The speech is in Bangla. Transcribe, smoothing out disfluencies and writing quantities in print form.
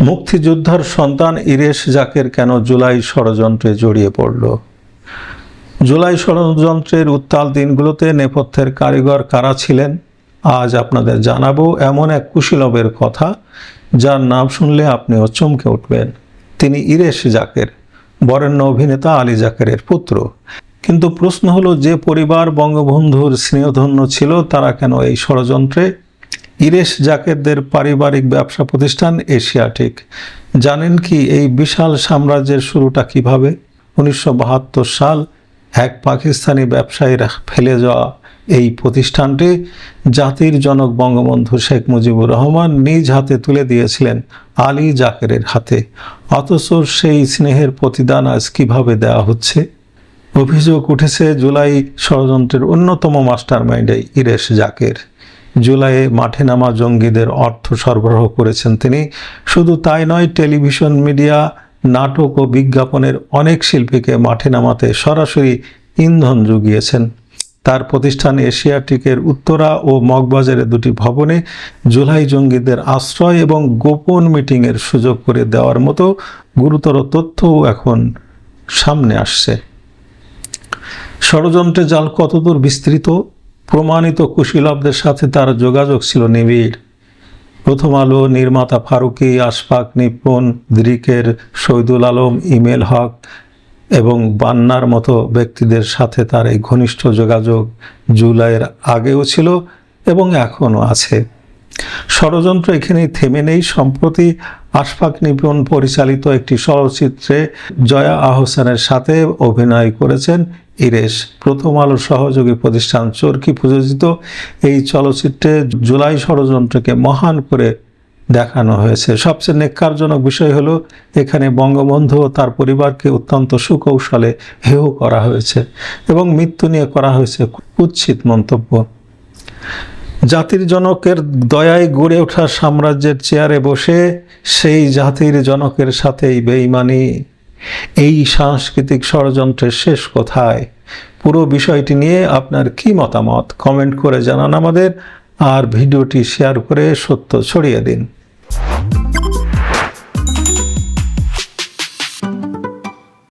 মুক্তিযোদ্ধার সন্তান ইরেশ জাকের কেন জুলাই ষড়যন্ত্রে জড়িয়ে পড়ল? জুলাই ষড়যন্ত্রের উত্তাল দিনগুলোতে নেপথ্যের কারিগর কারা ছিলেন আজ আপনাদের জানাবো এমন এক কুশীলবের কথা যার নাম শুনলে আপনিও চমকে উঠবেন। তিনি ইরেশ জাকের, বরেণ্য অভিনেতা আলী জাকেরের পুত্র। কিন্তু প্রশ্ন হলো, যে পরিবার বঙ্গবন্ধুর স্নেহধন্য ছিল তারা কেন এই ষড়যন্ত্রে? ইরেশ জাকেরদের পারিবারিক ব্যবসা প্রতিষ্ঠান এশিয়াটিক। জানেন কি এই বিশাল সাম্রাজ্যের শুরুটা কিভাবে? 1972 সাল এক পাকিস্তানি ব্যবসায়ীর ফেলে যাওয়া এই প্রতিষ্ঠানটি জাতির জনক বঙ্গবন্ধু শেখ মুজিবুর রহমান নিজ হাতে তুলে দিয়েছিলেন আলী জাকেরের হাতে। অথচ সেই স্নেহের প্রতিদান আজ কিভাবে দেওয়া হচ্ছে? অভিযোগ উঠেছে জুলাই ষড়যন্ত্রের অন্যতম মাস্টারমাইন্ড ইরেশ জাকের। জুলাইয়ে মাঠে নামা জঙ্গিদের অর্থ সরবরাহ করেছেন তিনি। শুধু তাই নয়, টেলিভিশন, মিডিয়া, নাটক ও বিজ্ঞাপনের অনেক শিল্পীকে মাঠে নামাতে সরাসরি ইন্ধন জুগিয়েছেন। তার প্রতিষ্ঠান এশিয়াটিকের উত্তরা ও মগবাজারের দুটি ভবনে জুলাই জঙ্গিদের আশ্রয় এবং গোপন মিটিংয়ের সুযোগ করে দেওয়ার মতো গুরুতর তথ্যও এখন সামনে আসছে। ষড়যন্ত্রের জাল কতদূর বিস্তৃত? প্রমাণিত কুশীলবদের সাথে তার যোগাযোগ ছিল নিবিড়। প্রথম আলো নির্মাতা ফারুকী, আশফাক নিপুণ, দৃকের শহীদুল আলম, ইমেল হক এবং বান্নার মতো ব্যক্তিদের সাথে তার এই ঘনিষ্ঠ যোগাযোগ জুলাইয়ের আগেও ছিল এবং এখনও আছে। ষড়যন্ত্র এখানেই থেমে নেই। সম্প্রতি আশফাক নিপুণ পরিচালিত একটি চলচ্চিত্রে জয়া আহসানের সাথে অভিনয় করেছেন ইরেশ। প্রথম আলোর সহযোগী প্রতিষ্ঠান চরকি প্রযোজিত এই চলচ্চিত্রে জুলাই ষড়যন্ত্রকে মহান করে দেখানো হয়েছে। সবচেয়ে নেক্কারজনক বিষয় হলো, এখানে বঙ্গবন্ধু ও তার পরিবারকে অত্যন্ত সুকৌশলে হেয় করা হয়েছে এবং মৃত্যু নিয়ে করা হয়েছে কুৎসিত মন্তব্য। জাতির জনকের দয়ায় গড়ে ওঠা সাম্রাজ্যের চেয়ারে বসে সেই জাতির জনকের সাথেই বেঈমানি, এই সাংস্কৃতিক ষড়যন্ত্রের শেষ কোথায়? পুরো বিষয়টি নিয়ে আপনার কি মতামত কমেন্ট করে জানান আমাদের, আর ভিডিওটি শেয়ার করে সত্য ছড়িয়ে দিন।